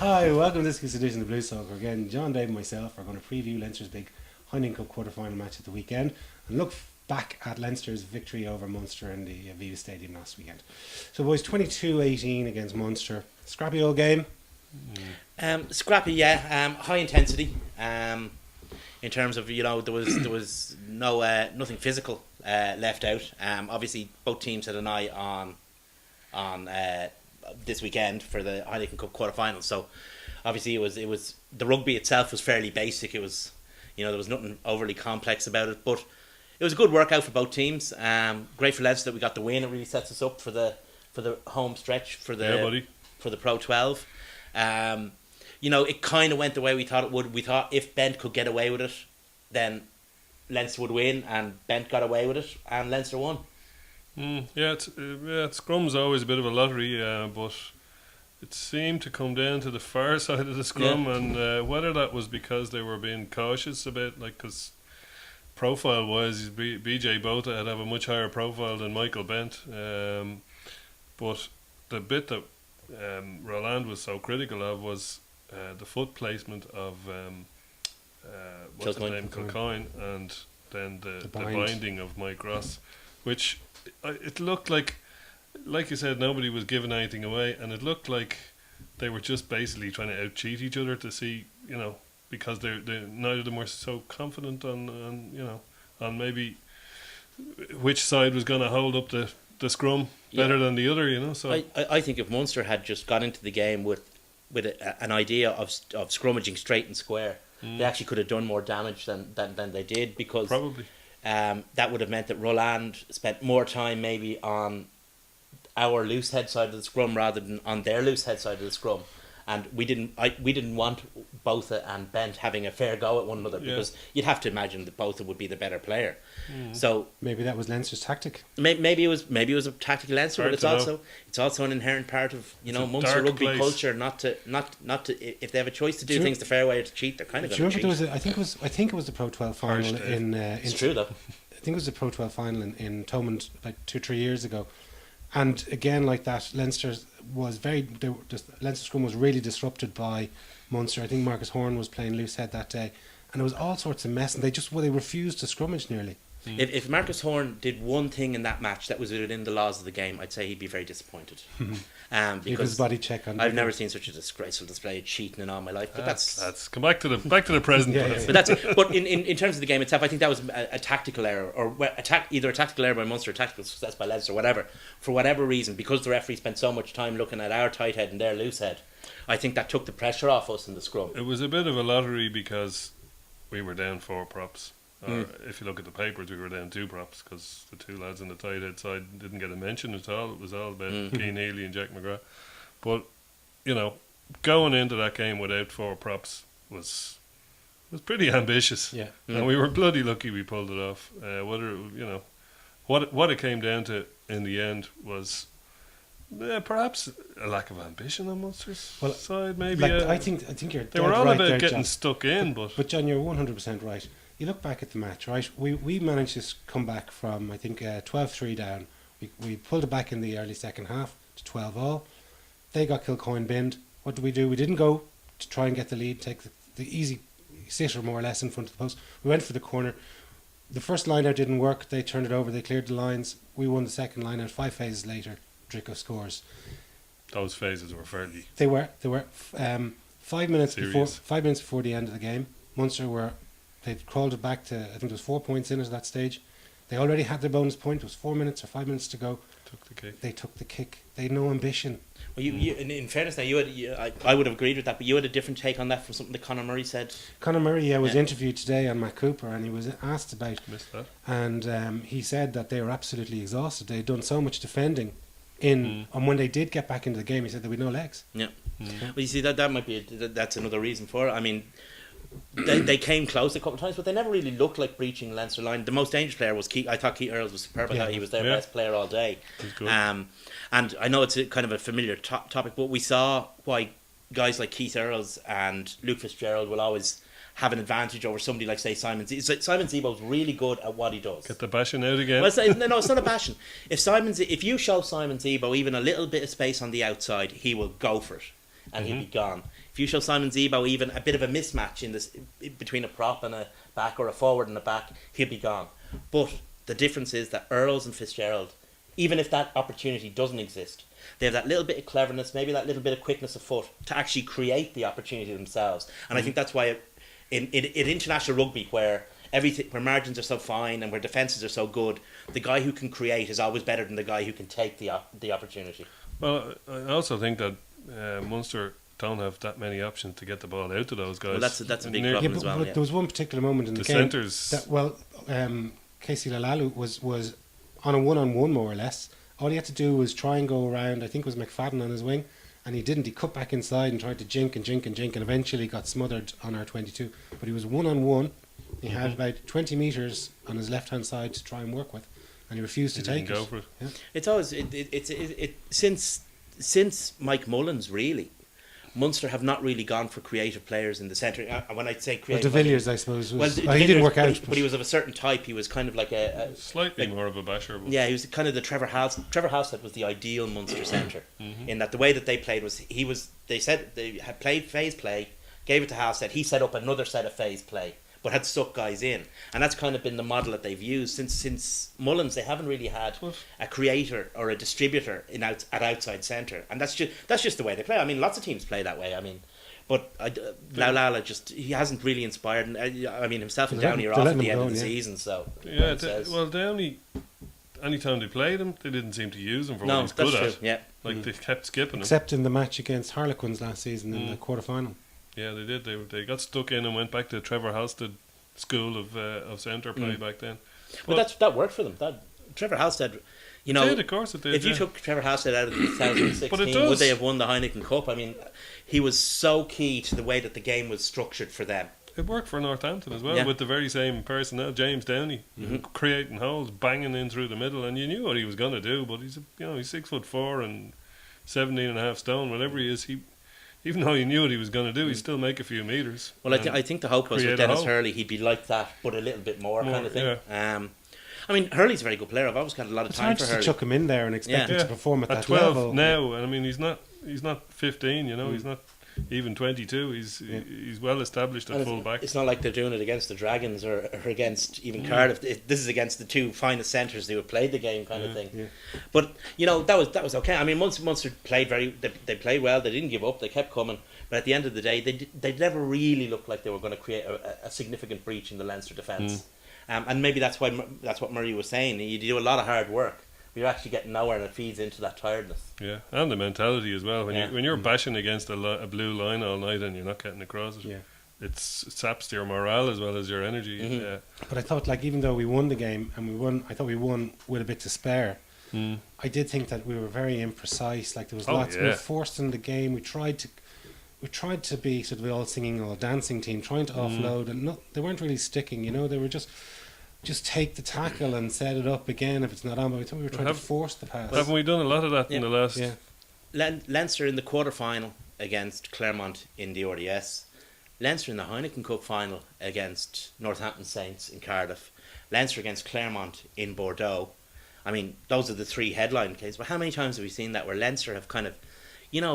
Hi, welcome to this week's edition of Blue Soccer. Again, John, Dave and myself are going to preview Leinster's big Heineken Cup quarter-final match at the weekend and look back at Leinster's victory over Munster in the Aviva Stadium last weekend. So boys, 22-18 against Munster. Scrappy old game. Scrappy, yeah. High intensity. In terms of, there was no nothing physical left out. Obviously, both teams had an eye on this weekend for the Heineken Cup quarterfinals. So obviously, it was the rugby itself was fairly basic. It was, there was nothing overly complex about it, but it was a good workout for both teams. Great for Leinster that we got the win. It really sets us up for the home stretch for the Pro 12. It kind of went the way we thought it would. We thought if Bent could get away with it, then Leinster would win, and Bent got away with it, and Leinster won. Scrum's always a bit of a lottery, but it seemed to come down to the far side of the scrum, and whether that was because they were being cautious a bit, because profile-wise, BJ Botha had a much higher profile than Michael Bent, but the bit that Roland was so critical of was the foot placement of Kilcoyne, and then the binding of Mike Ross, which it looked like you said, nobody was giving anything away, and it looked like they were just basically trying to out-cheat each other to see, because they neither of them were so confident on maybe which side was going to hold up the scrum better than the other, So I think if Munster had just got into the game with an idea of scrummaging straight and square, they actually could have done more damage than they did, because probably that would have meant that Roland spent more time maybe on our loose head side of the scrum rather than on their loose head side of the scrum. And we didn't want Botha and Bent having a fair go at one another, because you'd have to imagine that Botha would be the better player. So maybe that was Leinster's tactic. Maybe it was a tactical Leinster, but it's also an inherent part of Munster rugby culture not to if they have a choice to do things the fair way or to cheat, they're kind of going to cheat. I think it was the Pro 12 final it's true though. I think it was the Pro 12 final in Thomond like 2-3 years ago. And again, like that, Leinster scrum was really disrupted by Munster. I think Marcus Horn was playing loose head that day, and it was all sorts of mess. And they refused to scrummage nearly. If Marcus Horn did one thing in that match that was within the laws of the game, I'd say he'd be very disappointed. Because his body check on. I've never seen such a disgraceful display of cheating in all my life. But that's come back to the present. But in terms of the game itself, I think that was a tactical error, or either a tactical error by Munster, or tactical success by Leinster, whatever. For whatever reason, because the referee spent so much time looking at our tight head and their loose head, I think that took the pressure off us in the scrum. It was a bit of a lottery because we were down 4 props. Or if you look at the papers, we were down 2 props, because the 2 lads on the tight head side didn't get a mention at all. It was all about Keane Healy and Jack McGrath. But going into that game without 4 props was pretty ambitious. And we were bloody lucky we pulled it off. What it came down to in the end was perhaps a lack of ambition on Munster's side. Maybe I think you're. They were all right about there, getting John. stuck in, but John, you're 100% right. You look back at the match, right? We managed to come back from, I think, 12-3 down. We pulled it back in the early second half to 12-all. They got Kilcoyne binned. What did? We didn't go to try and get the lead, take the easy sitter more or less in front of the post. We went for the corner. The first line out didn't work. They turned it over. They cleared the lines. We won the second line out. 5 phases later, Drico scores. Those phases were fairly. They were 5 minutes serious. before the end of the game. Munster they'd crawled it back to, I think it was 4 points in at that stage. They already had their bonus point. It was 4 minutes or 5 minutes to go. They took the kick. They had no ambition. Well, you in fairness, now I would have agreed with that, but you had a different take on that from something that Conor Murray said. Conor Murray was interviewed today on Matt Cooper, and he was asked about. Missed that. And he said that they were absolutely exhausted. They had done so much defending, and when they did get back into the game, he said there were no legs. Yeah. Well, you see, that might be that's another reason for it. I mean, they came close a couple of times, but they never really looked like breaching Leinster line. The most dangerous player was Keith. I thought Keith Earls was superb. I thought he was their best player all day. And I know it's kind of a familiar topic, but we saw why guys like Keith Earls and Luke Fitzgerald will always have an advantage over somebody like, say, Simon Zebo. Simon Zebo's really good at what he does. Get the bashing out again. Well, it's not a bashing. If you show Simon Zebo even a little bit of space on the outside, he will go for it, and he'll be gone. if you show Simon Zebo even a bit of a mismatch in this between a prop and a back, or a forward and a back, he'll be gone. But the difference is that Earls and Fitzgerald, even if that opportunity doesn't exist, they have that little bit of cleverness, maybe that little bit of quickness of foot to actually create the opportunity themselves. And I think that's why in international rugby, where margins are so fine and where defences are so good, the guy who can create is always better than the guy who can take the opportunity. Well, I also think that Munster don't have that many options to get the ball out to those guys. Well, that's a big Near- problem but, as well. but Yeah. there was one particular moment in the, The game centres- that Casey Lalalu was on a one-on-one more or less. All he had to do was try and go around. I think it was McFadden on his wing, and he didn't. He cut back inside and tried to jink, and eventually got smothered on our 22. But he was one-on-one. He had about 20 metres on his left-hand side to try and work with, and he refused He to take didn't it. go for it. Yeah. It's always since Mike Mullins, really, Munster have not really gone for creative players in the centre. When I say Well, creative, De Villiers, I suppose, well, was, De he Villiers, didn't work out. but he was of a certain type. He was kind of like a Slightly like- more of a basher. But yeah, he was kind of the Trevor House. Trevor Halstead was the ideal Munster centre in that the way that they played was they said they had played phase play, gave it to Halstead. He set up another set of phase play, but had stuck guys in, and that's kind of been the model that they've used since Mullins. They haven't really had a creator or a distributor at outside centre, and that's just the way they play. I mean, lots of teams play that way. I mean. But Laulala he hasn't really inspired. And I mean, himself and They're Downey are letting off at the him end go, of the yeah. season, so yeah, it says. anytime they played him, they didn't seem to use him for no, what he's that's good true. at. Yeah, Like they kept skipping him. Except in the match against Harlequins last season in the quarter-final. Yeah, they did. They got stuck in and went back to Trevor Halstead school of centre play back then. but that worked for them. That Trevor Halstead, you know, Did, of course it did. if you yeah. took Trevor Halstead out of the 2016, But it would does. they have won the Heineken Cup? I mean, he was so key to the way that the game was structured for them. It worked for Northampton as well, Yeah. with the very same personnel, James Downey, creating holes, banging in through the middle, and you knew what he was going to do. But he's 6'4" and 17.5 stone, whatever he is. Even though you knew what he was going to do, he'd still make a few meters. Well, I think the hope was create with a Dennis hole. Hurley, he'd be like that, but a little bit more kind of thing. Yeah. I mean, Hurley's a very good player. I've always got a lot of It's time hard for just to Hurley. chuck him in there and expect Yeah. him to perform at At that 12 level. now, and I mean he's not 15. He's not even 22. He's well established at And full back. It's not like they're doing it against the Dragons or against even Cardiff. This is against the two finest centres who have played the game, kind of thing. Yeah. But that was okay. I mean, Munster played they played well. They didn't give up. They kept coming. But at the end of the day, they never really looked like they were going to create a significant breach in the Leinster defence. And maybe that's what Murray was saying. You do a lot of hard work, but you're actually getting nowhere, and it feeds into that tiredness. Yeah, and the mentality as well. Yeah. When you're bashing against a blue line all night and you're not getting across it, Yeah. it saps your morale as well as your energy. Yeah. But I thought, like, even though we won the game and I thought we won with a bit to spare. I did think that we were very imprecise. Like, there was lots. We were forced in the game. We tried to be sort of the all singing, all dancing team, trying to offload, and they weren't really sticking. They were just take the tackle and set it up again if it's not on. But I thought we were trying to force the pass. Haven't we done a lot of that in Yeah. the last? Yeah. Leinster in the quarter-final against Claremont in the RDS. Leinster in the Heineken Cup final against Northampton Saints in Cardiff. Leinster against Claremont in Bordeaux. I mean, those are the three headline cases. But how many times have we seen that where Leinster have kind of,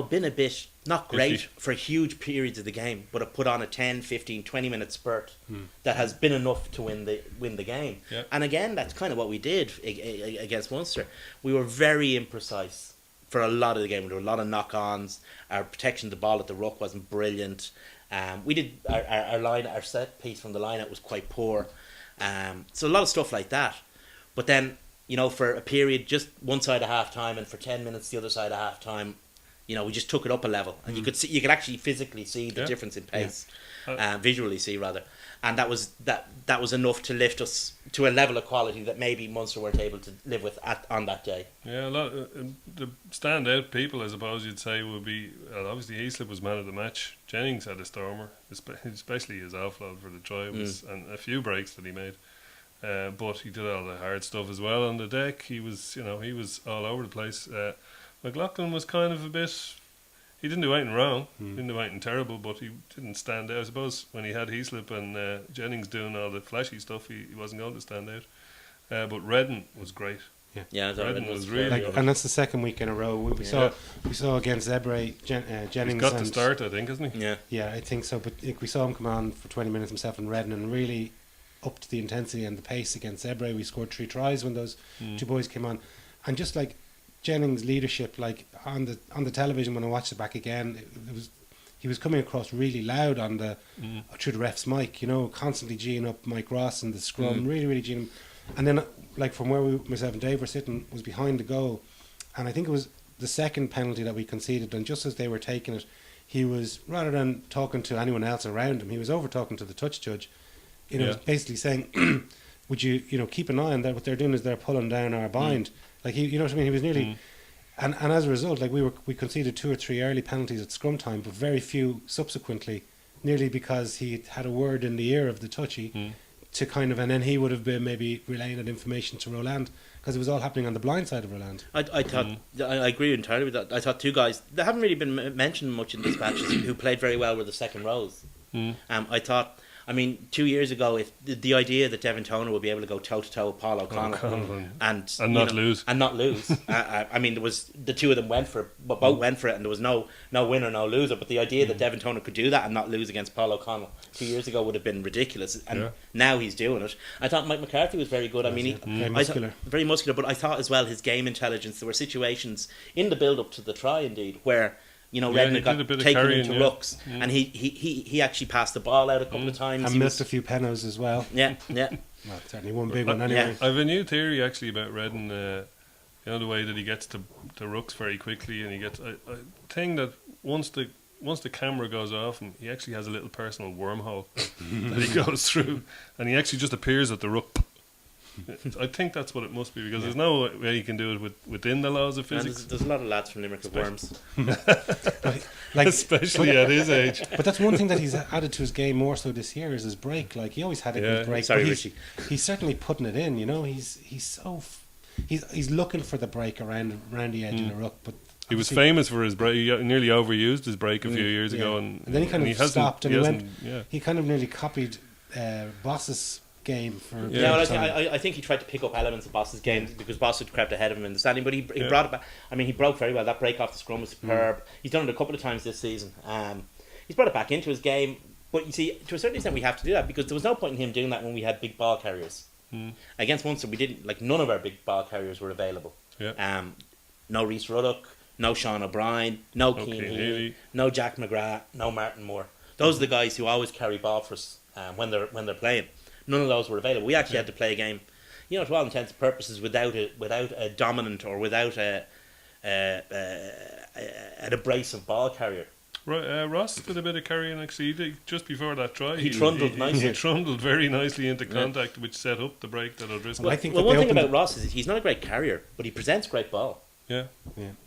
been a bit not great for huge periods of the game, but have put on a 10, 15, 20-minute spurt that has been enough to win the game. Yeah. And again, that's kind of what we did against Munster. We were very imprecise for a lot of the game. There were a lot of knock-ons. Our protection of the ball at the ruck wasn't brilliant. We did our set piece from the line-out was quite poor. So a lot of stuff like that. But then, for a period, just one side of half-time, and for 10 minutes the other side of half-time, we just took it up a level, and you could actually physically see the difference in pace, visually see rather, and that was enough to lift us to a level of quality that maybe Munster weren't able to live with on that day. Yeah, a lot. The standout people, I suppose you'd say, would be obviously Heaslip was man of the match. Jennings had a stormer, especially his offload for the try and a few breaks that he made. But he did all the hard stuff as well on the deck. He was all over the place. McLaughlin was kind of a bit. He didn't do anything wrong. Didn't do anything terrible, but he didn't stand out. I suppose when he had Heaslip and Jennings doing all the flashy stuff, he wasn't going to stand out. But Redden was great. Yeah, I thought Redden Redden was very really good. good. And that's the second week in a row. We saw against Zebre, He's Jennings. got to and- start, I think, hasn't he? Yeah. Yeah, I think so. But we saw him come on for 20 minutes himself in Redden and really upped the intensity and the pace against Zebre. We scored 3 tries when those two boys came on, and just like Jennings' leadership, like on the television when I watched it back again, it was he was coming across really loud on the through the ref's mic. You know, constantly geeing up Mike Ross in the scrum, really geeing him. And then like from where myself and Dave were sitting was behind the goal, and I think it was the second penalty that we conceded, and just as they were taking it, he was, rather than talking to anyone else around him, he was over talking to the touch judge. You know, basically saying, "Would you keep an eye on that? What they're doing is they're pulling down our bind." Like you know what I mean? He was nearly, and as a result, like we conceded 2 or 3 early penalties at scrum time, but very few subsequently, nearly because he had a word in the ear of the touchy to kind of, and then he would have been maybe relaying that information to Roland, because it was all happening on the blind side of Roland. I thought I agree entirely with that. I thought 2 guys that haven't really been mentioned much in this matches who played very well were the second rows. I thought, I mean, 2 years ago, if the idea that Devin Toner would be able to go toe to toe with Paul O'Connell and not lose, I mean, there was the 2 of them went for it, but both went for it, and there was no winner, no loser. But the idea that Devin Toner could do that and not lose against Paul O'Connell 2 years ago would have been ridiculous, and now he's doing it. I thought Mike McCarthy was very good. I mean, very muscular, very muscular. But I thought as well his game intelligence. There were situations in the build up to the try, indeed, where Redden got taken into rucks, and he actually passed the ball out a couple of times. And missed a few penalties as well. Yeah. Well, certainly one big one anyway. I have a new theory actually about Redden. The way that he gets to rucks very quickly, and he gets a thing that once the camera goes off him, he actually has a little personal wormhole that he goes through, and he actually just appears at the ruck. I think that's what it must be, because there's no way you can do it within the laws of physics. There's a lot of lads from Limerick with worms. Like, especially at his age. But that's one thing that he's added to his game more so this year is his break. Like, he always had a good break. Sorry, but Richie. He's certainly putting it in. You know, he's looking for the break around the edge of the ruck. But he was famous for his break. He nearly overused his break a few years ago, and then he kind of stopped and he went. Yeah. He kind of nearly copied Boss's game for. Well, I think he tried to pick up elements of Boss's game because Boss had crept ahead of him in the standing, but he brought it back. I mean, he broke very well. That break off the scrum was superb. He's done it a couple of times this season. He's brought it back into his game, but you see, to a certain extent, we have to do that because there was no point in him doing that when we had big ball carriers. Against Munster, we didn't. Like, none of our big ball carriers were available. No Rhys Ruddock, no Sean O'Brien, no Cian Healy, no Jack McGrath, no Martin Moore. Those are the guys who always carry ball for us when they're playing. None of those were available. We actually had to play a game, to all intents and purposes, without a dominant or without an abrasive ball carrier. Right, Ross did a bit of carrying actually. He did, just before that try. He trundled nicely. He trundled very nicely into contact, which set up the break that O'Driscoll. Well, I think one thing about Ross is he's not a great carrier, but he presents great ball. Yeah.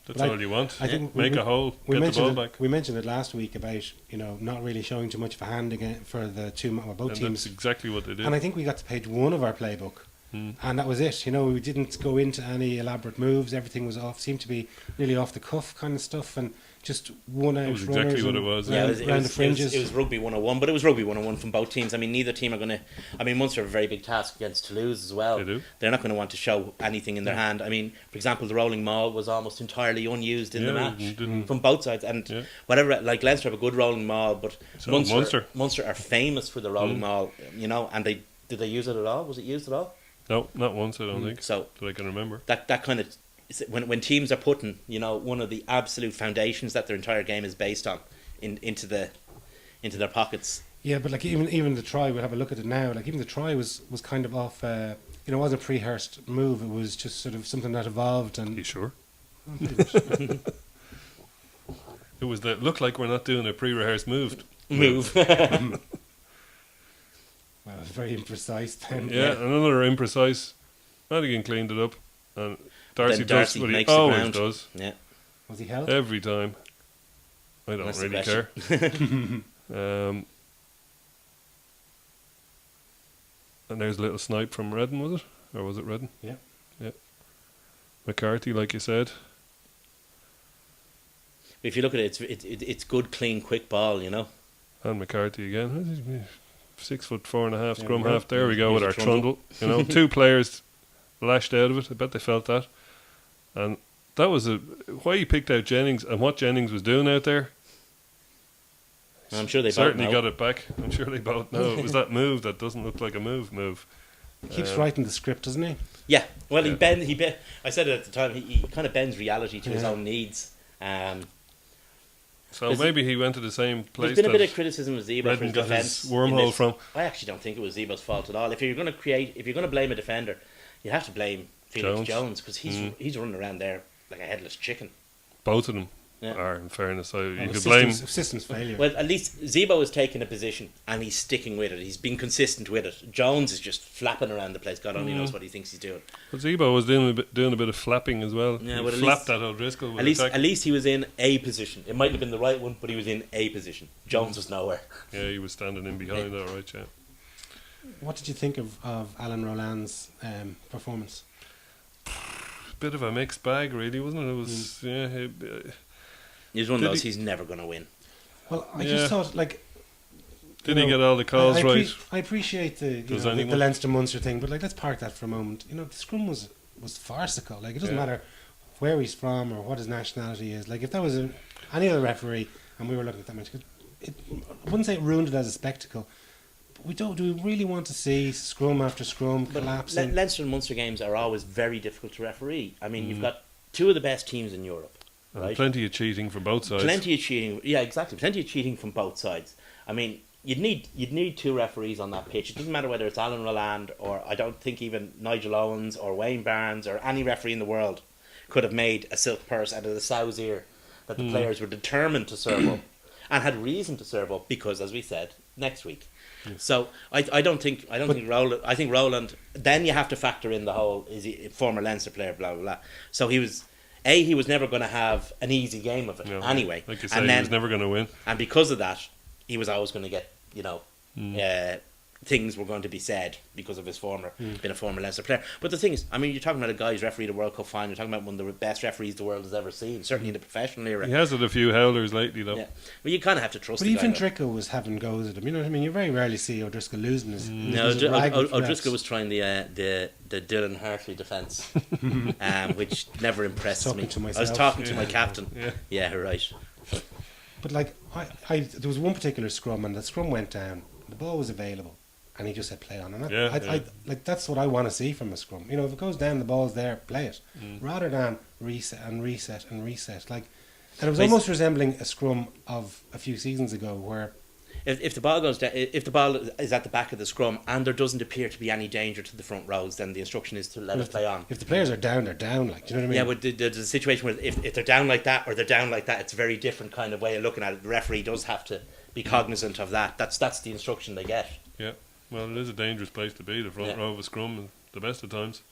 That's all you want. I think make a hole, get the ball back. We mentioned it last week about not really showing too much of a hand again for the both teams. That's exactly what they did. And I think we got to page 1 of our playbook, and that was it. We didn't go into any elaborate moves. Everything was seemed to be nearly off the cuff kind of stuff, and just one out. That was exactly what it was. Around the fringes. It was rugby 101, but it was rugby 101 from both teams. I mean, neither team are going to. I mean, Munster have a very big task against Toulouse as well. They do. They're not going to want to show anything in their hand. I mean, for example, the rolling maul was almost entirely unused in the match from both sides, and whatever. Like, Leinster have a good rolling maul, but So Munster are famous for the rolling maul. And did they use it at all? Was it used at all? No, not once. I don't think. So that I can remember. That kind of. When teams are putting, one of the absolute foundations that their entire game is based on into their pockets. Yeah, but like even the try, we'll have a look at it now. Like, even the try was kind of off. It wasn't a pre-rehearsed move. It was just sort of something that evolved. And you sure? It was that looked like we're not doing a pre-rehearsed move. Well, very imprecise then. Yeah, another imprecise. Madigan cleaned it up, and Darcy does what he makes the always ground. does. Yeah. Was he held? Every time. I don't That's really the care. And there's a little snipe from Redden, was it? Or was it Redden? Yeah. McCarthy, like you said. If you look at it, it's good, clean, quick ball. And McCarthy again. 6'4.5" scrum Yeah, half. There we go with Here's our a trundle. trundle. 2 players lashed out of it. I bet they felt that. And that was why he picked out Jennings and what Jennings was doing out there. I'm sure they certainly both know. got it back. I'm sure they both know. It was that move that doesn't look like a move. He keeps writing the script, doesn't he? Yeah, well, Yeah. I said it at the time. He kind of bends reality to his own needs. So maybe he went to the same place. There's been a that bit of criticism of Zebo for Redden his got defence. his wormhole from. I actually don't think it was Zebo's fault at all. If you're going to blame a defender, you have to blame Felix Jones because he's running around there like a headless chicken. Both of them Yeah. are, in fairness. So you could Systems, blame. systems failure. Well, at least Zebo is taking a position and he's sticking with it. He's been consistent with it. Jones is just flapping around the place. God only knows what he thinks he's doing. But Zebo was doing a bit of flapping as well. Yeah, he but at flapped least- that O'Driscoll. With At least he was in a position. It might have been the right one, but he was in a position. Jones was nowhere. Yeah, he was standing in behind. All right, yeah. What did you think of Alan Roland's performance? Bit of a mixed bag, really, wasn't it? It was He's one of Did those he- he's never going to win. Well, I Yeah. just thought, like... Did you he know, get all the calls right? I appreciate the Does the anyone? Leinster-Munster thing, but like let's park that for a moment. You know, the scrum was farcical. Like it doesn't Yeah. matter where he's from or what his nationality is. Like if that was any other referee and we were looking at that match, I wouldn't say it ruined it as a spectacle. But do we really want to see scrum after scrum But collapsing? Leinster and Munster games are always very difficult to referee. I mean, you've got two of the best teams in Europe. And Right? plenty of cheating from both sides. Plenty of cheating. Yeah, exactly. Plenty of cheating from both sides. I mean, you'd need two referees on that pitch. It doesn't matter whether it's Alan Roland or I don't think even Nigel Owens or Wayne Barnes or any referee in the world could have made a silk purse out of the sow's ear that the players were determined to serve up and had reason to serve up because, as we said, next week. So I don't think Roland. I think Roland. Then you have to factor in the whole is he a former Leinster player, blah blah blah. So he was never going to have an easy game of it No, anyway. Like you say, and he was never going to win. and because of that, he was always going to get, things were going to be said because of his being a former Leinster player. But the thing is, I mean, you're talking about a guy who's refereed the World Cup final. You're talking about one of the best referees the world has ever seen, certainly in the professional era. He has had a few howlers lately, though. Yeah. Well, you kind of have to trust but the even guy. Drickle was having goes at him. You know what I mean? You very rarely see O'Driscoll losing his. No, his rag with O'Driscoll refs. was trying the Dylan Hartley defence, which never impressed Talking me. to I was myself. talking to my captain. Yeah. Yeah, right. But like, there was one particular scrum, and the scrum went down. The ball was available, and he just said, "Play on." And like that's what I want to see from a scrum. You know, if it goes down, the ball's there, play it, rather than reset and reset and reset. Like, and it was almost resembling a scrum of a few seasons ago, where If the ball goes down, if the ball is at the back of the scrum and there doesn't appear to be any danger to the front rows, then the instruction is to let it play on. if the players are down, they're down. Like, do you know what I mean? Yeah, but there's a situation where if they're down like that or they're down like that, it's a very different kind of way of looking at it. The referee does have to be cognizant of that. That's the instruction they get. Yeah. Well, it is a dangerous place to be, the front row of a scrum, at the best of times.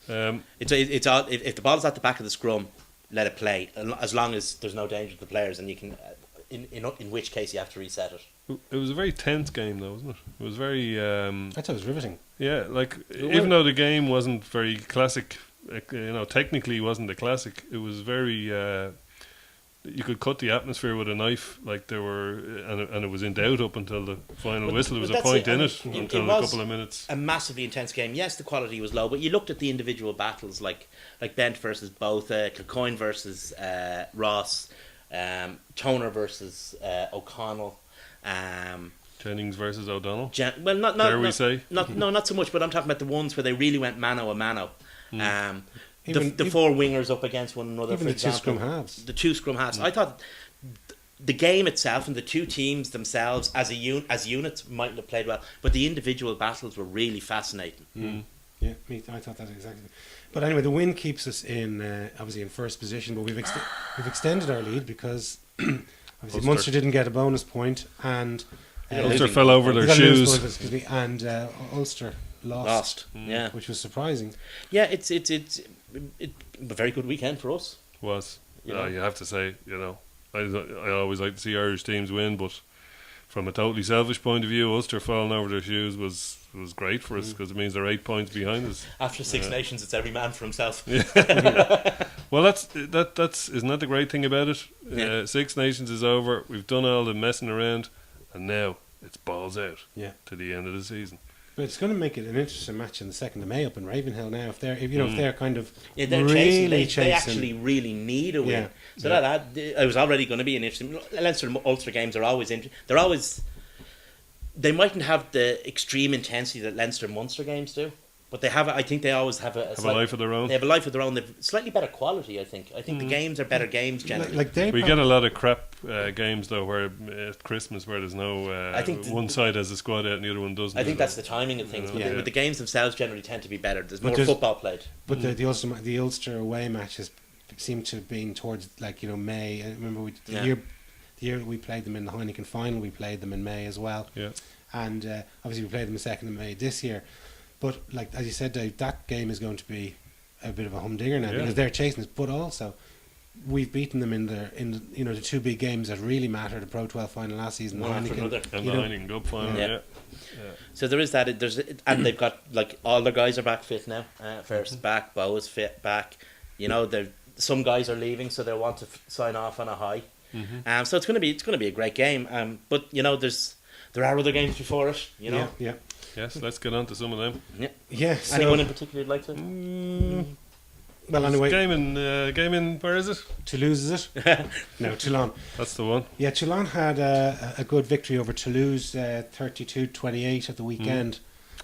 It's all, if the ball is at the back of the scrum, let it play as long as there's no danger to the players, and you can. In which case you have to reset it. It was a very tense game, though, wasn't it? It was very... I thought it was riveting. Yeah, like, even though the game wasn't very classic, technically it wasn't a classic, it was very... you could cut the atmosphere with a knife, like there were... And it was in doubt up until the final whistle. There was a point in it until a couple of minutes. A massively intense game. Yes, the quality was low, but you looked at the individual battles, like Bent versus Both, Kilcoyne versus Ross, Toner versus O'Connell, Jennings versus O'Donnell. Not so much, but I'm talking about the ones where they really went mano a mano. The four wingers up against one another. Even for the two example, scrum halves. The two scrum halves. I thought the game itself and the two teams themselves as units mightn't have played well, but the individual battles were really fascinating. Yeah, I thought that exactly. But anyway, the win keeps us in obviously in first position, but we've extended our lead because obviously Munster didn't get a bonus point, and Ulster fell over their shoes. Excuse me, and Ulster lost. Yeah, which was surprising. Yeah, it's a very good weekend for us. Was You know? you have to say, I always like to see Irish teams win, but from a totally selfish point of view, Ulster falling over their shoes was great for us because it means they're 8 points behind us. After Six Nations, it's every man for himself. Well, that's isn't that the great thing about it? Yeah. Six Nations is over. We've done all the messing around, and now it's balls out. Yeah. To the end of the season. But it's going to make it an interesting match in the 2nd of May up in Ravenhill now. If they're kind of Yeah, they're really chasing. They actually really need a win. Yeah. So that it was already going to be an interesting. Leinster and Ulster games are always interesting. They're always. They mightn't have the extreme intensity that Leinster and Munster games do, but they have. I think they always have a life of their own. They have a life of their own. They've slightly better quality. I think. The games are better games generally. We get a lot of crap games though, where at Christmas where there's no. I think one side has a squad out and the other one doesn't. I think that's the timing of things. But the games themselves generally tend to be better. There's more football played. But the Ulster away matches seem to have been towards May. I remember the year we played them in the Heineken final, we played them in May as well. Yeah. And obviously we played them the 2nd of May this year. But like as you said, Dave, that game is going to be a bit of a humdinger now because they're chasing us. But also, we've beaten them in the 2 big games that really matter: the Pro 12 final last season, One after another, and the Heineken Cup final. Yeah. So there is that. And they've got all their guys are back fit now. First back, Bo is fit back. Some guys are leaving, so they want to sign off on a high. Mm-hmm. So it's going to be a great game. But there are other games before it. Yeah. Yes, let's get on to some of them. Yeah. Yeah. So, anyone in particular you'd like to? Well, anyway, game in where is it? Toulouse, is it? No, Toulon. That's the one. Yeah, Toulon had a good victory over Toulouse, 32-28 at the weekend.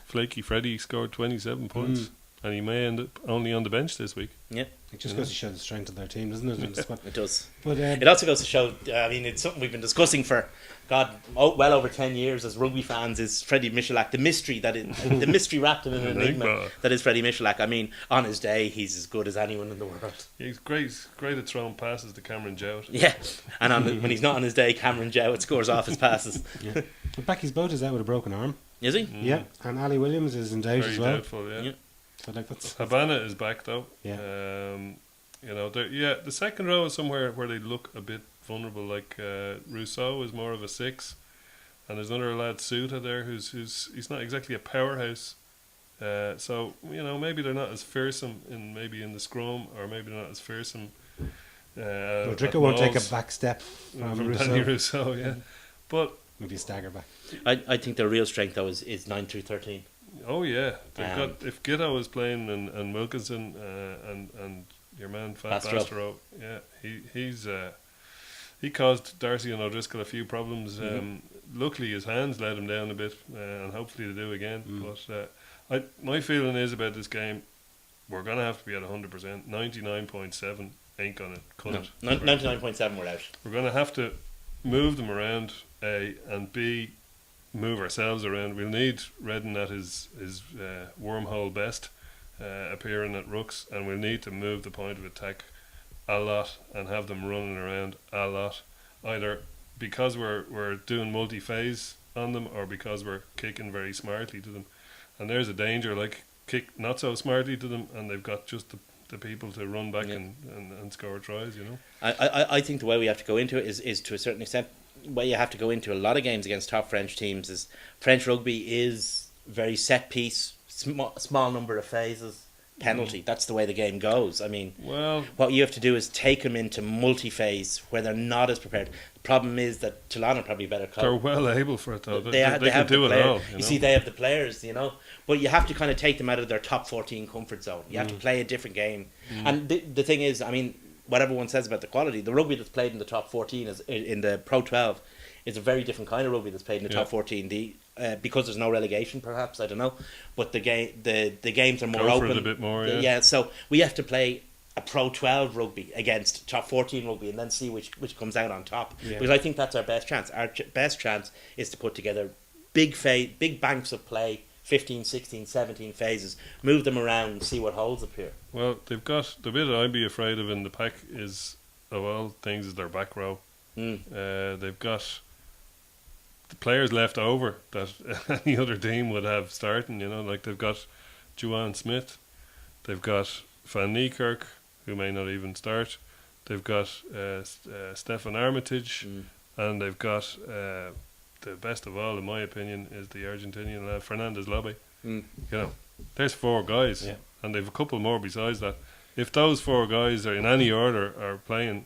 Flaky Freddy scored 27 points, and he may end up only on the bench this week. Yeah. It just goes to show the strength of their team, doesn't it? It does. But it also goes to show, it's something we've been discussing for, well over 10 years as rugby fans, is Freddie Michalak, the mystery the mystery wrapped in an enigma that is Freddie Michalak. I mean, on his day, he's as good as anyone in the world. He's great at throwing passes to Cameron Jowett. Yeah, and when he's not on his day, Cameron Jowett scores off his passes. Yeah. But Becky's boat is out with a broken arm. Is he? Yeah, and Ali Williams is in doubt as well. Very doubtful, yeah. So that's Havana is back though. Yeah. The second row is somewhere where they look a bit vulnerable. Like Rousseau is more of a 6, and there's another lad Suta there who's he's not exactly a powerhouse. So maybe they're not as fearsome in the scrum, or maybe they're not as fearsome. Rodrigo won't take a back step from Danny Rousseau, yeah. But maybe a stagger back. I think their real strength though is 9 through 13. Oh yeah, they've got, if Gitto is playing and Wilkinson and your man Fat Bastero, yeah, he caused Darcy and O'Driscoll a few problems. Luckily his hands let him down a bit, and hopefully they do again. But my feeling is about this game, we're gonna have to be at 100%. 99.7 ain't gonna cut it. 99.7 we're out. We're gonna have to move them around, A, and B, move ourselves around. We'll need Redden at his wormhole best, appearing at rucks, and we'll need to move the point of attack a lot and have them running around a lot, either because we're doing multi-phase on them or because we're kicking very smartly to them. And there's a danger, like kick not so smartly to them and they've got just the people to run back and score tries, I think the way we have to go into it is to a certain extent, way you have to go into a lot of games against top French teams is French rugby is very set piece, small number of phases, penalty. That's the way the game goes. I mean, what you have to do is take them into multi-phase where they're not as prepared. The problem is that Toulon are probably better coached. They're well able for it though. They can have do it all. You see, they have the players, but you have to kind of take them out of their top 14 comfort zone. You have to play a different game. And the thing is, I mean, what everyone says about the quality, the rugby that's played in the top 14 is in the Pro 12 is a very different kind of rugby that's played in the top 14. Because there's no relegation, perhaps, I don't know, but the games are more Go open. For it a bit more, so we have to play a Pro 12 rugby against top 14 rugby and then see which comes out on top. Because I think that's our best chance. Our best chance is to put together big banks of play, 15, 16, 17 phases, move them around and see what holes appear. Well, they've got the bit I'd be afraid of in the pack is, of all things, is their back row. They've got the players left over that any other team would have starting, like they've got Juwan Smith, they've got Van Niekerk, who may not even start, they've got Stefan Armitage, and they've got the best of all, in my opinion, is the Argentinian lad Fernandez Lobby. There's 4 guys, and they've a couple more besides that. If those 4 guys are in any order are playing,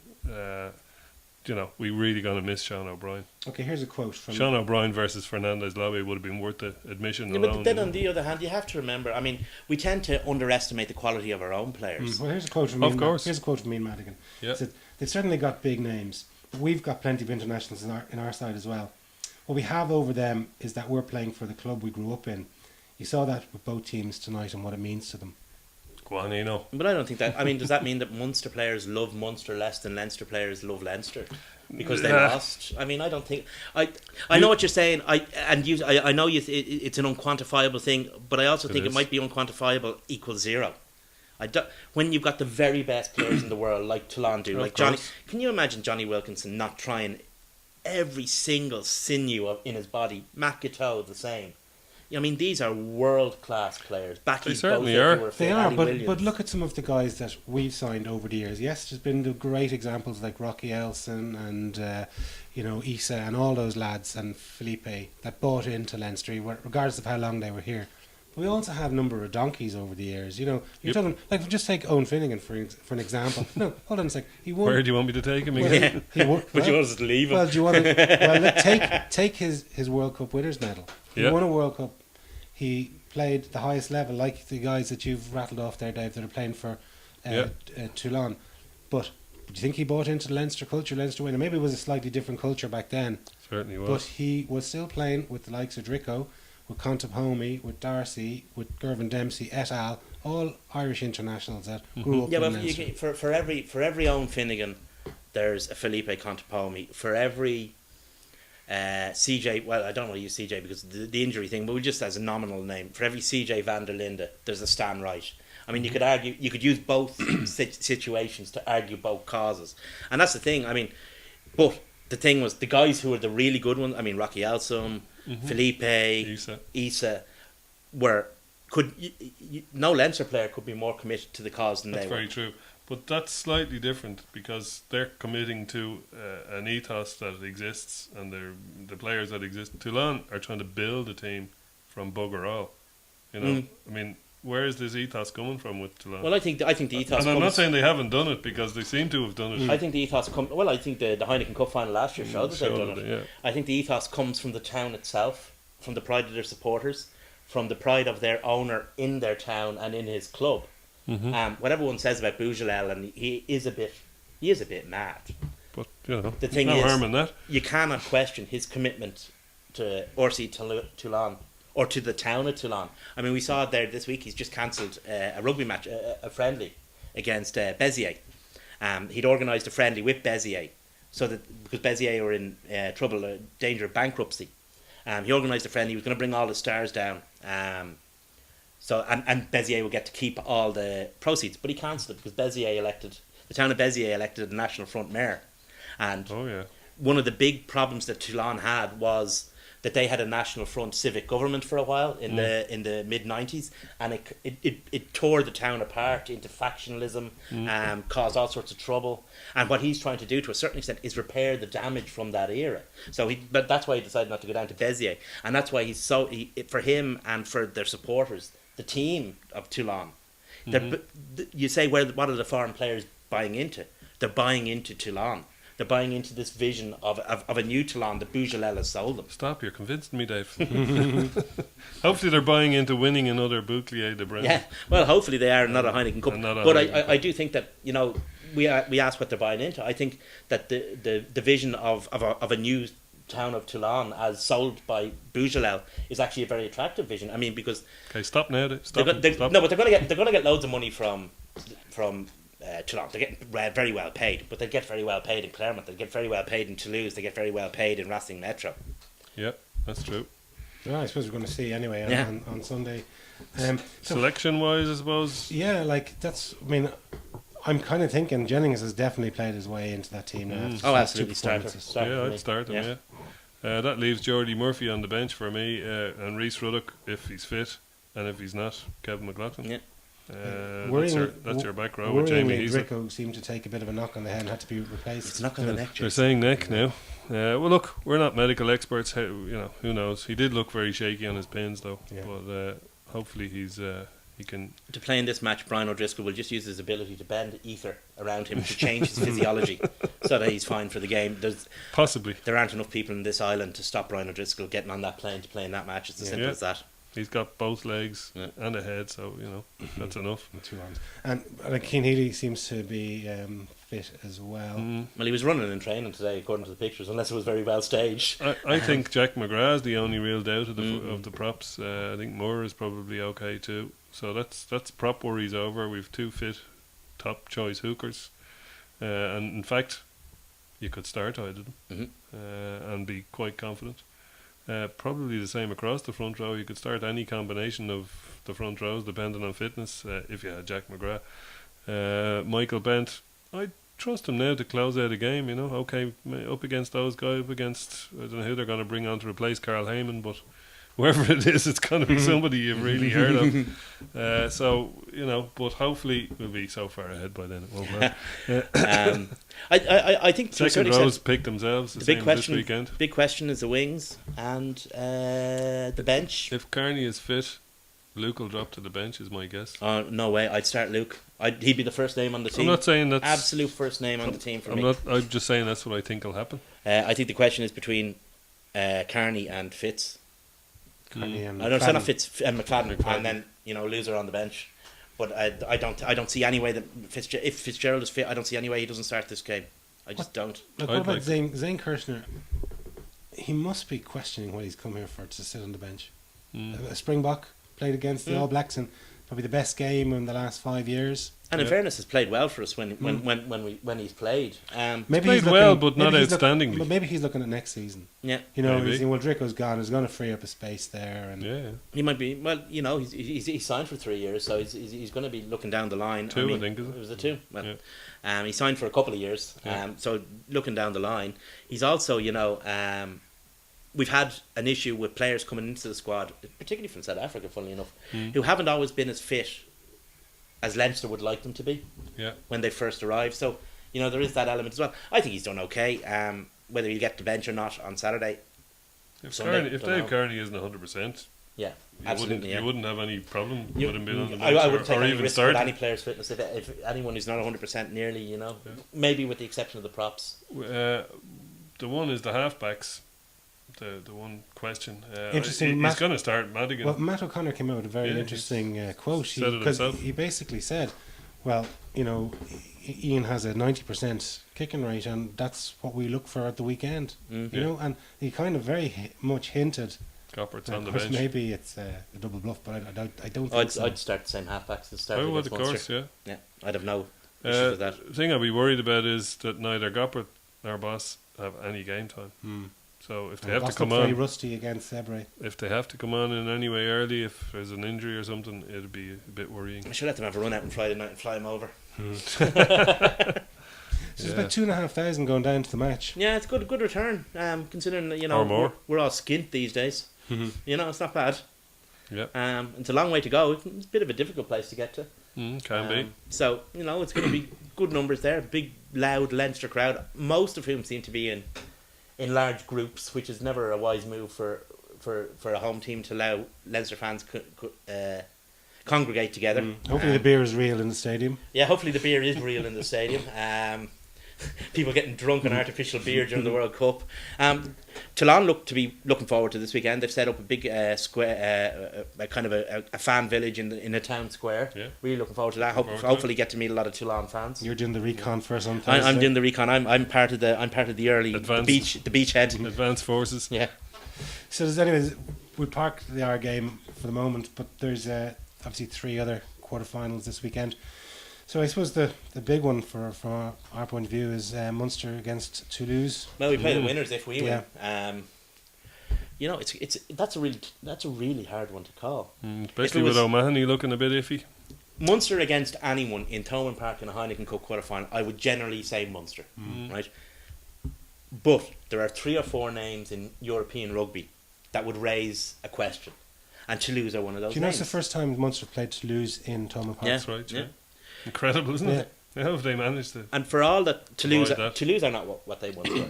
we really going to miss Sean O'Brien. Okay, here's a quote from Sean O'Brien versus Fernandez Lobby would have been worth the admission Yeah, alone. but then on the other hand, you have to remember. I mean, we tend to underestimate the quality of our own players. Well, here's a quote from Of Ian course. Here's a quote from Ian Madigan. Yeah. He said, "They've certainly got big names, but we've got plenty of internationals in our side as well. What we have over them is that we're playing for the club we grew up in. You saw that with both teams tonight and what it means to them." Go on, Eno. But I don't think that. I mean, does that mean that Munster players love Munster less than Leinster players love Leinster because they lost? I mean, I don't think. I know what you're saying. I know it's an unquantifiable thing, but I also think it might be unquantifiable equals zero. When you've got the very best players in the world, like Toulon do, like Johnny. Can you imagine Johnny Wilkinson not trying every single sinew in his body? Matt Guiteau the same. I mean, these are world-class players. They certainly are. They are, but look at some of the guys that we've signed over the years. Yes, there's been the great examples like Rocky Elson and Issa and all those lads and Felipe that bought into Leinster, regardless of how long they were here. But we also have a number of donkeys over the years. You're talking like just take Owen Finnegan for an example. No, hold on a sec. He won. Where do you want me to take him Well, again? he won. But you want us to leave him? Well, do you want to take his World Cup winners medal? He Yeah. won a World Cup. He played the highest level, like the guys that you've rattled off there, Dave, that are playing for Toulon. But do you think he bought into the Leinster culture, Leinster winner? Maybe it was a slightly different culture back then. Certainly was. But he was still playing with the likes of Drico, with Contapomi, with Darcy, with Gervin Dempsey, et al., all Irish internationals that grew up Yeah, in but Leinster. for every Owen Finnegan, there's a Felipe Contapomi. For every CJ, well, I don't want to use CJ because the injury thing, but we just as a nominal name. For every CJ van der Linde, there's a Stan Wright. I mean, you could argue, you could use both situations to argue both causes, and that's the thing. I mean, but the thing was the guys who were the really good ones. I mean, Rocky Elsom, Felipe, Issa, no Leinster player could be more committed to the cause than That's they very were. true. But that's slightly different because they're committing to an ethos that exists, and the players that exist. Toulon are trying to build a team from bugger all. I mean, where is this ethos coming from with Toulon? Well, I think the ethos. And I'm not saying they haven't done it because they seem to have done it. I think the ethos Well, I think the Heineken Cup final last year showed that they've done it. Yeah. I think the ethos comes from the town itself, from the pride of their supporters, from the pride of their owner in their town and in his club. What everyone says about Boujalel, and he is a bit mad. But The thing no is, harm in that. you cannot question his commitment to RC Toulon or to the town of Toulon. I mean, we saw it there this week. He's just cancelled a rugby match, a friendly against Béziers. He'd organised a friendly with Béziers, so that because Béziers were in trouble, danger of bankruptcy. He organised a friendly. He was going to bring all the stars down. So Béziers would get to keep all the proceeds, but he cancelled it because the town of Béziers elected a National Front mayor, and one of the big problems that Toulon had was that they had a National Front civic government for a while in the mid-90s, and it tore the town apart into factionalism, caused all sorts of trouble. And what he's trying to do, to a certain extent, is repair the damage from that era. But that's why he decided not to go down to Béziers, and that's why for him and for their supporters, the team of Toulon. You say, what are the foreign players buying into? They're buying into Toulon. They're buying into this vision of a new Toulon that Boujalel has sold them. Stop, you're convincing me, Dave. Hopefully they're buying into winning another Bouclier de Brand. Yeah, well, hopefully they are not a Heineken Cup. But I do think that, we ask what they're buying into. I think that the vision of a new town of Toulon as sold by Boujalel is actually a very attractive vision. I mean, because okay, stop now. Stop. No, but they're going to get loads of money from Toulon. They're getting very well paid, but they get very well paid in Clermont. They get very well paid in Toulouse. They get very well paid in Racing Metro. Yeah, that's true. Well, I suppose we're going to see anyway on Sunday. Selection-wise, I suppose. Yeah, I'm kind of thinking Jennings has definitely played his way into that team now. Oh, absolutely, starter. I'd start him. Yeah. That leaves Jordy Murphy on the bench for me, and Reece Ruddock if he's fit, and if he's not, Kevin McLaughlin. Yeah. That's your back row with Jamie Heasley. Drico seemed to take a bit of a knock on the head and had to be replaced. It's a knock on the neck. They're saying neck now. Well, look, we're not medical experts. Who knows? He did look very shaky on his pins, though. Yeah. But hopefully he he can. To play in this match, Brian O'Driscoll will just use his ability to bend ether around him to change his physiology so that he's fine for the game. Possibly. There aren't enough people in this island to stop Brian O'Driscoll getting on that plane to play in that match. It's as simple as that. He's got both legs and a head, so that's enough. 2 arms. And Cian Healy seems to be fit as well. Well, he was running in training today, according to the pictures, unless it was very well staged. I think Jack McGrath is the only real doubt of the props. I think Moore is probably okay too. So that's prop worries over. We've 2 fit top choice hookers, and in fact, you could start either of them and be quite confident. Probably the same across the front row. You could start any combination of the front rows depending on fitness. If you had Jack McGrath, Michael Bent, I trust him now to close out a game. Okay, up against those guys, up against, I don't know who they're going to bring on to replace Carl Heyman, but whoever it is, it's going to be somebody you've really heard of. But hopefully we'll be so far ahead by then it won't matter. I think second rows pick themselves. The big question, this weekend. Big question is the wings and the bench. If Carney is fit, Luke will drop to the bench, is my guess. No way. I'd start Luke. He'd be the first name on the team. I'm not saying that's absolute first name on the team for me. I'm just saying that's what I think will happen. I think the question is between Carney and Fitz. Carney and I don't say not Fitz and McFadden, and then Loser on the bench. But I don't see any way that if Fitzgerald is fit, I don't see any way he doesn't start this game. I just don't. Look, what about Zane Kirshner? He must be questioning what he's come here for, to sit on the bench. A Springbok played against the All Blacks in probably the best game in the last 5 years. And in fairness, has played well for us when he's played. Maybe he's played well, but not outstandingly. But maybe he's looking at next season. Yeah, he's saying, well, Dricko's gone. He's going to free up a space there, and he might be. Well, he's signed for 3 years, so he's going to be looking down the line. 2, I think, is it? It was a 2. Well, he signed for a couple of years. So looking down the line, he's also, we've had an issue with players coming into the squad, particularly from South Africa, funnily enough, who haven't always been as fit as Leinster would like them to be when they first arrived. So, there is that element as well. I think he's done okay. Whether he'll get the bench or not on Saturday. If Dave Kearney isn't 100%, absolutely, you wouldn't have any problem with him being on the bench I wouldn't take any risk starting. with any player's fitness. If anyone who's not 100% nearly, maybe with the exception of the props. The one is the halfbacks. The one question. Interesting. He's going to start Madigan. Well, Matt O'Connor came out with a very interesting quote. Because he basically said, well, Ian has a 90% kicking rate, and that's what we look for at the weekend. And he kind of very much hinted. Goppert's on the bench. Maybe it's a double bluff, but I don't think so. I'd start the same halfbacks as started against Munster. Of course, yeah. I'd have no issue with that. The thing I'd be worried about is that neither Goppert nor Boss have any game time. So if they have to come on, very rusty against Sebre. If they have to come on in any way early, if there's an injury or something, it'd be a bit worrying. I should let them have a run out on Friday night and fly them over. There's about 2,500 going down to the match. Yeah, it's good return. Considering or more. We're all skint these days. It's not bad. Yeah. It's a long way to go. It's a bit of a difficult place to get to. Can be. So it's going to be good numbers there. Big, loud Leinster crowd, most of whom seem to be in large groups, which is never a wise move for a home team to allow Leinster fans congregate together. Hopefully the beer is real in the stadium. Yeah, hopefully the beer is real in the stadium. People getting drunk on artificial beer during the World Cup. Toulon look to be looking forward to this weekend. They've set up a big square, a kind of a fan village in a town square. Yeah. Really looking forward to that. Hopefully get to meet a lot of Toulon fans. You're doing the recon first on Thursday. I'm doing the recon. I'm part of the early the beachhead. Advanced forces. Yeah. So we'll park our game for the moment, but there's obviously 3 other quarterfinals this weekend. So I suppose the big one from our point of view is Munster against Toulouse. Well, we play the winners if we win. Yeah. That's a really hard one to call. Especially with O'Mahony looking a bit iffy. Munster against anyone in Thomond Park in a Heineken Cup quarter-final, I would generally say Munster, right? But there are 3 or 4 names in European rugby that would raise a question, and Toulouse are one of those. Do you know it's the first time Munster played Toulouse in Thomond Park? Yeah. That's right. Yeah. Incredible, isn't it? How have they managed to? And for all that, Toulouse are not what they once were.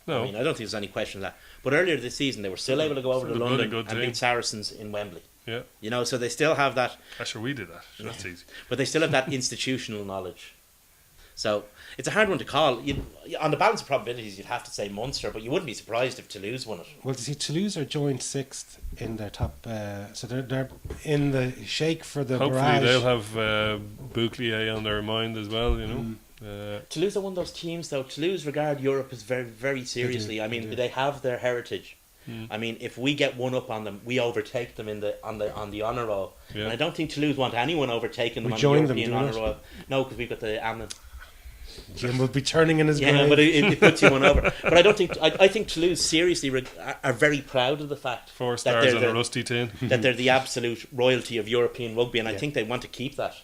No. I don't think there's any question of that. But earlier this season, they were still able to go over to London and beat Saracens in Wembley. Yeah. You know, so they still have that, Sure, we did that. Sure, that's easy. but they still have that institutional knowledge. So it's a hard one to call. On the balance of probabilities, you'd have to say Munster, but you wouldn't be surprised if Toulouse won it. Well, you see, Toulouse are joint 6th in their top, so they're in the shake for the Hopefully barrage. they'll have Bouclier on their mind as well, you know. Toulouse are one of those teams, though. Toulouse regard Europe as very, very seriously. I mean, they have their heritage. I mean, if we get one up on them, we overtake them on the honour roll. Yeah. And I don't think Toulouse want anyone overtaking them We on the join them, European do we honour not? roll. No, because we've got the Amlin. Jim will be turning in his Yeah, grave. but it puts you one over. But I don't think I think Toulouse seriously are very proud of the fact 4 that stars they're on a the, rusty tin. that they're the absolute royalty of European rugby, and I Yeah. think they want to keep that.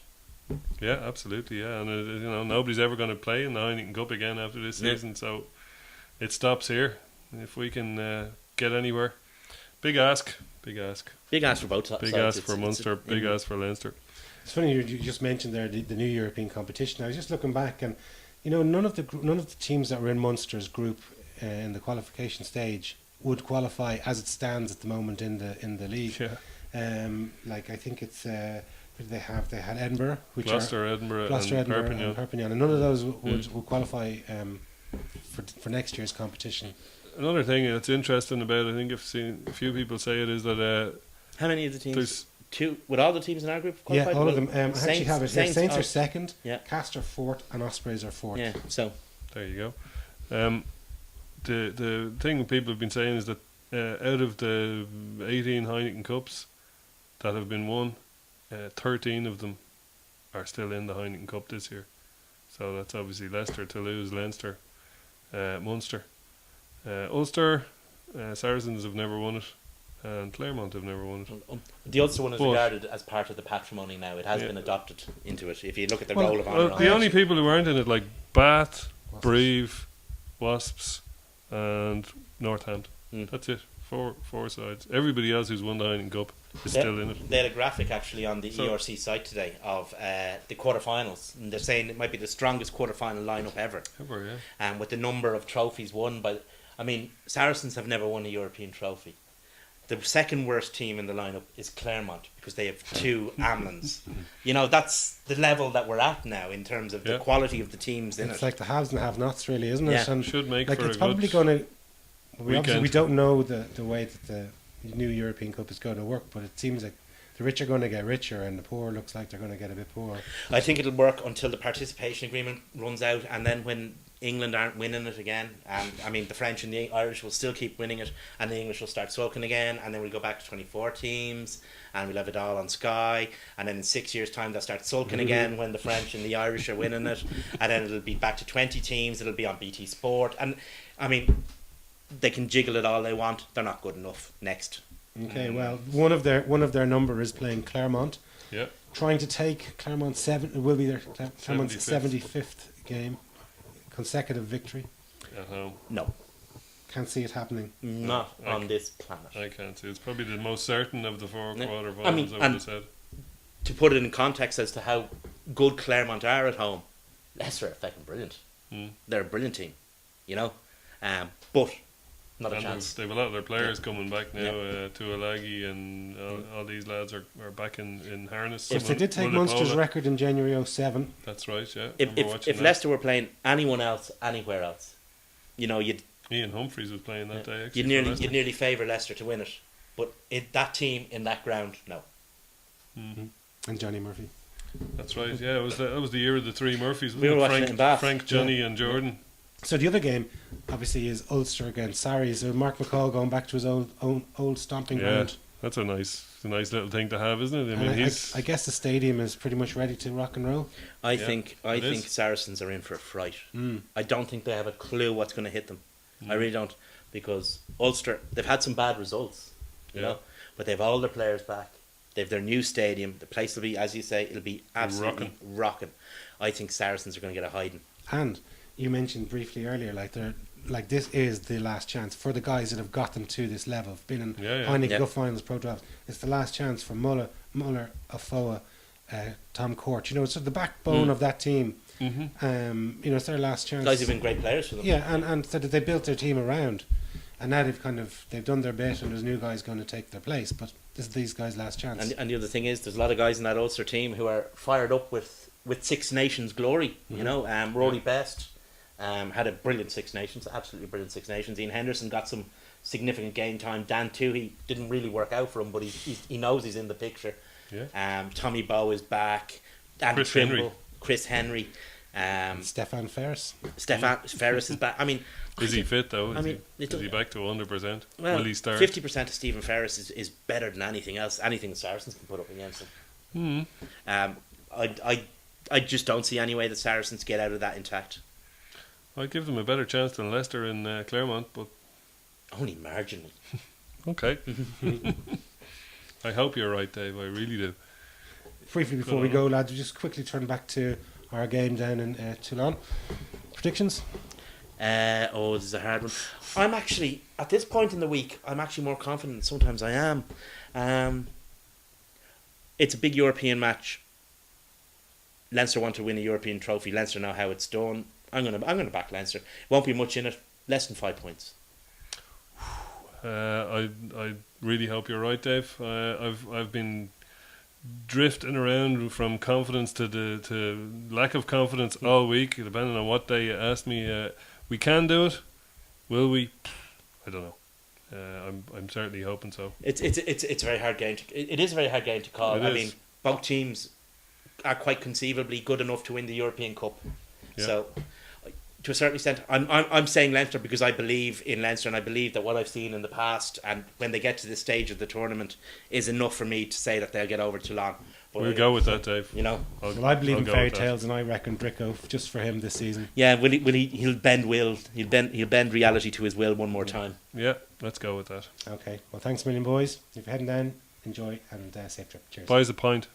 Yeah, absolutely. Yeah, and you know, nobody's ever going to play in the Heineken Cup again after this Yeah. season, so it stops here. If we can get anywhere, big ask, Big ask for both sides. big ask for It's- Munster, big ask for Leinster. It's funny you just mentioned there the new European competition. I was just looking back, and you know, none of the teams that were in Munster's group in the qualification stage would qualify as it stands at the moment in the league. Yeah, Like I think it's who did they have? They had Edinburgh, which Gloucester, Edinburgh, Gloucester, and Edinburgh, Perpignan. and Perpignan, and none of those would qualify for next year's competition. Another thing that's interesting about, I think I've seen a few people say it, is that How many of the teams? there's Two. Would all the teams in our group Yeah, qualified? all of Well, them. I actually have it here. Saints are second, Yeah. Castor fourth, and Ospreys are fourth. Yeah. So there you go. The thing people have been saying is that out of the 18 Heineken Cups that have been won, 13 of them are still in the Heineken Cup this year. So that's obviously Leicester, Toulouse, Leinster, Munster, Ulster. Saracens have never won it, and Claremont have never won it. the Ulster one is But- regarded as part of the patrimony now. It has Yeah. been adopted into it. If you look at the Well, roll of honour, Well, on the it. only people who aren't in it, like Bath, Wasps. Breve, Wasps, and Northampton. Mm. That's it. Four sides. Everybody else who's won the Heineken Cup is Yeah. still in it. They had a graphic actually on the So- ERC site today of the quarterfinals, and they're saying it might be the strongest quarterfinal lineup ever, Ever, yeah. and with the number of trophies won by. I mean, Saracens have never won a European trophy. The second worst team in the lineup is Claremont because they have 2 Amlins. You know, that's the level that we're at now in terms of the Yeah. quality of the teams in It's it. like the haves and have-nots, really, isn't it? Yeah. And Should make like for it's a probably good going to. We obviously weekend. don't know the way that the new European Cup is going to work, but it seems like the rich are going to get richer, and the poor looks like they're going to get a bit poorer. I think it'll work until the participation agreement runs out, and then when England aren't winning it again, I mean the French and the Irish will still keep winning it, and the English will start sulking again, and then we'll go back to 24 teams, and we'll have it all on Sky, and then in 6 years' time they'll start sulking again when the French and the Irish are winning it, and then it'll be back to 20 teams, it'll be on BT Sport, and I mean they can jiggle it all they want, they're not good enough. Next. Okay, well, one of their number is playing Claremont, Yeah. trying to take Claremont It will be their Claremont's 75th game, consecutive victory. At home. No, Can't see it happening. not I on c- this planet. I can't see. It's probably the most certain of the 4 Yeah. quarterfinals, I mean, I would and- have said. To put it in context as to how good Claremont are at home, Leicester are fucking brilliant. Mm. They're a brilliant team, you know, but not a And chance. they've a lot of their players coming back now. Yeah. Tuolagi and all these lads are back in harness. If they did take Mullipola. Munster's record in January 07, That's right, yeah. If Remember watching if that. Leicester were playing anyone else anywhere else, you know, Ian Humphreys was playing that day. Actually, you'd for nearly Leicester. you'd nearly favour Leicester to win it, but that team in that ground, no. Mhm. and Johnny Murphy. That's right. Yeah, that was the year of the 3 Murphys. We wasn't were it? watching Frank, it in Bath. Frank, Johnny, and Jordan. So the other game, obviously, is Ulster against Sarri. So Mark McCall going back to his old stomping Yeah, ground. that's a nice little thing to have, isn't it? I And mean, I he's guess the stadium is pretty much ready to rock and roll. I Yeah, think it is. Saracens are in for a fright. Mm. I don't think they have a clue what's going to hit them. I really don't, because Ulster, they've had some bad results, you Yeah. know, but they've all their players back. They've their new stadium. The place will be, as you say, it'll be absolutely rocking. I think Saracens are going to get a hiding. And you mentioned briefly earlier, like this is the last chance for the guys that have got them to this level. Have been in Yeah, yeah. Heineken Yeah. Cup finals, pro drafts. It's the last chance for Muller, Afoa, Tom Court. You know, so the backbone of that team. Mhm. You know, it's their last chance. Guys have been great players for them. Yeah, and so that they built their team around, and now they've done their bit, and there's new guys going to take their place. But this is these guys' last chance. And the other thing is, there's a lot of guys in that Ulster team who are fired up with Six Nations glory. You know, Rory Best had a brilliant Six Nations, absolutely brilliant Six Nations. Ian Henderson got some significant game time. Dan Toohey didn't really work out for him, but he knows he's in the picture. Yeah. Tommy Bowe is back. Andy Chris Trimble, Henry. Chris Henry. Stefan Ferris. Stefan Ferris is back. I mean, Is he fit though? I mean, is he back to 100%? well, Will he start? 50% of Stephen Ferris is better than anything else. Anything the Saracens can put up against him. I just don't see any way that Saracens get out of that intact. I'd give them a better chance than Leicester in Claremont, but Only marginally. okay. I hope you're right, Dave. I really do. Briefly before we go, lads, we just quickly turn back to our game down in Toulon. Predictions? This is a hard one. I'm actually, at this point in the week, I'm actually more confident than sometimes I am. It's a big European match. Leinster want to win a European trophy. Leinster know how it's done. I'm gonna back Leinster. Won't be much in it. Less than 5 points. I really hope you're right, Dave. I've been drifting around from confidence to lack of confidence all week, depending on what day you asked me. We can do it. Will we? I don't know. I'm certainly hoping so. It's a very hard game. It is a very hard game to call. I mean, both teams are quite conceivably good enough to win the European Cup. Yeah. So, to a certain extent, I'm saying Leinster because I believe in Leinster, and I believe that what I've seen in the past and when they get to this stage of the tournament is enough for me to say that they'll get over Toulon. But We'll go with that, Dave. You know. Well, I believe I'll in go fairy with that. tales, and I reckon Dricko just for him this season. Yeah, he'll bend will. He'll bend reality to his will one more time. Yeah, let's go with that. Okay. Well, thanks a million, boys. If you're heading down, enjoy and safe trip. Cheers. Buys a pint.